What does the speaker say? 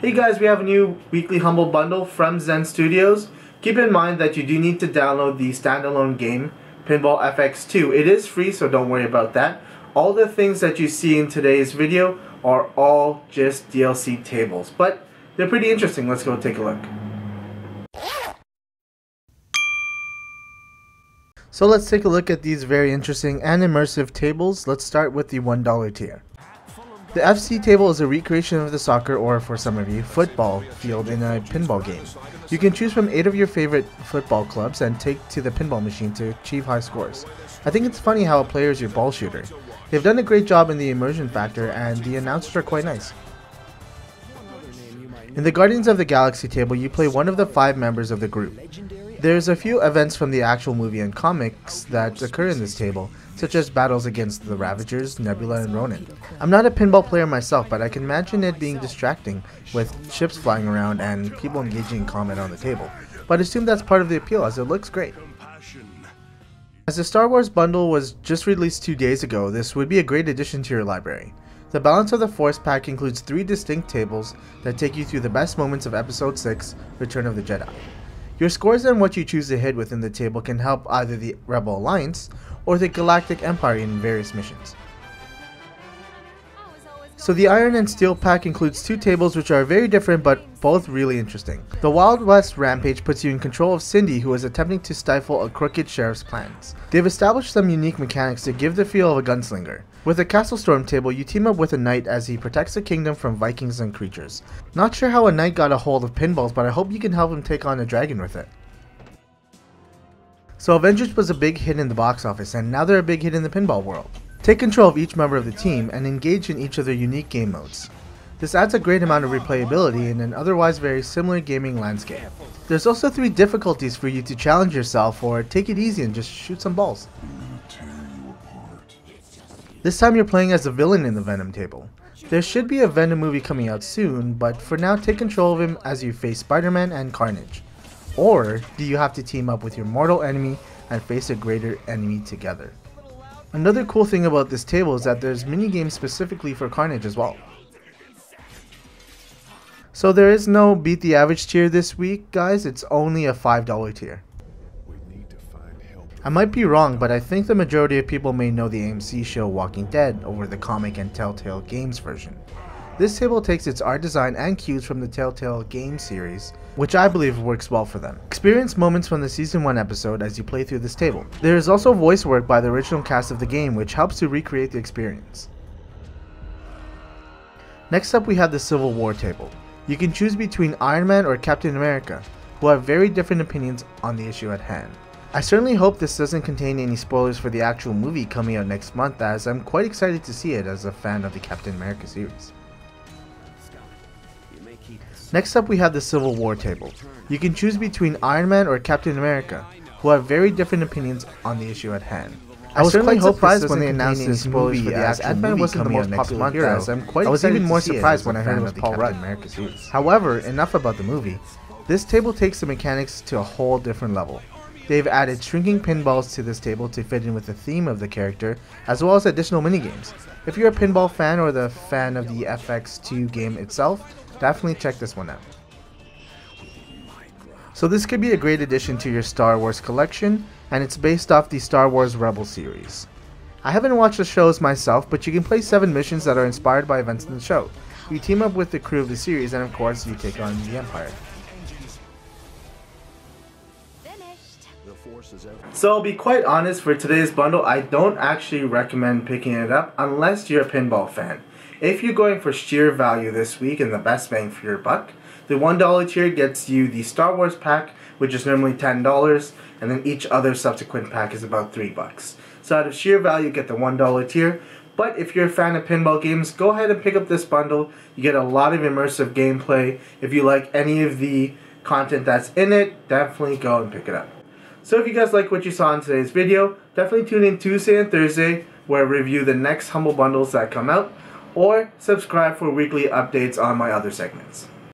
Hey guys, we have a new weekly Humble Bundle from Zen Studios. Keep in mind that you do need to download the standalone game, Pinball FX2. It is free, so don't worry about that. All the things that you see in today's video are all just DLC tables, but they're pretty interesting. Let's go take a look. So let's take a look at these very interesting and immersive tables. Let's start with the $1 tier. The FC table is a recreation of the soccer, or for some of you, football field in a pinball game. You can choose from 8 of your favorite football clubs and take to the pinball machine to achieve high scores. I think it's funny how a player is your ball shooter. They've done a great job in the immersion factor, and the announcers are quite nice. In the Guardians of the Galaxy table, you play one of the 5 members of the group. There's a few events from the actual movie and comics that occur in this table, such as battles against the Ravagers, Nebula, and Ronan. I'm not a pinball player myself, but I can imagine it being distracting with ships flying around and people engaging in combat on the table. But I assume that's part of the appeal, as it looks great. As the Star Wars bundle was just released 2 days ago, this would be a great addition to your library. The Balance of the Force pack includes 3 distinct tables that take you through the best moments of Episode 6, Return of the Jedi. Your scores and what you choose to hit within the table can help either the Rebel Alliance or the Galactic Empire in various missions. So the Iron and Steel pack includes 2 tables which are very different but both really interesting. The Wild West Rampage puts you in control of Cindy, who is attempting to stifle a crooked sheriff's plans. They've established some unique mechanics to give the feel of a gunslinger. With the Castle Storm table, you team up with a knight as he protects the kingdom from Vikings and creatures. Not sure how a knight got a hold of pinballs, but I hope you can help him take on a dragon with it. So Avengers was a big hit in the box office, and now they're a big hit in the pinball world. Take control of each member of the team and engage in each of their unique game modes. This adds a great amount of replayability in an otherwise very similar gaming landscape. There's also 3 difficulties for you to challenge yourself, or take it easy and just shoot some balls. This time you're playing as a villain in the Venom table. There should be a Venom movie coming out soon, but for now take control of him as you face Spider-Man and Carnage. Or do you have to team up with your mortal enemy and face a greater enemy together? Another cool thing about this table is that there's mini-games specifically for Carnage as well. So there is no Beat the Average tier this week, guys. It's only a $5 tier. I might be wrong, but I think the majority of people may know the AMC show Walking Dead over the comic and Telltale Games version. This table takes its art design and cues from the Telltale Games series, which I believe works well for them. Experience moments from the Season 1 episode as you play through this table. There is also voice work by the original cast of the game, which helps to recreate the experience. Next up we have the Civil War table. You can choose between Iron Man or Captain America, who have very different opinions on the issue at hand. I certainly hope this doesn't contain any spoilers for the actual movie coming out next month, as I'm quite excited to see it as a fan of the Captain America series. Next up we have the Civil War table. You can choose between Iron Man or Captain America, who have very different opinions on the issue at hand. I was quite surprised when they announced this movie, as Ant-Man wasn't the most popular hero. I was even more surprised when I heard it was Paul Rudd. However, enough about the movie. This table takes the mechanics to a whole different level. They've added shrinking pinballs to this table to fit in with the theme of the character, as well as additional minigames. If you're a pinball fan or the fan of the FX2 game itself, definitely check this one out. So this could be a great addition to your Star Wars collection, and it's based off the Star Wars Rebel series. I haven't watched the shows myself, but you can play 7 missions that are inspired by events in the show. You team up with the crew of the series, and of course you take on the Empire. So I'll be quite honest, for today's bundle, I don't actually recommend picking it up unless you're a pinball fan. If you're going for sheer value this week and the best bang for your buck, the $1 tier gets you the Star Wars pack, which is normally $10, and then each other subsequent pack is about $3. So out of sheer value, get the $1 tier. But if you're a fan of pinball games, go ahead and pick up this bundle. You get a lot of immersive gameplay. If you like any of the content that's in it, definitely go and pick it up. So if you guys like what you saw in today's video, definitely tune in Tuesday and Thursday where I review the next Humble Bundles that come out, or subscribe for weekly updates on my other segments.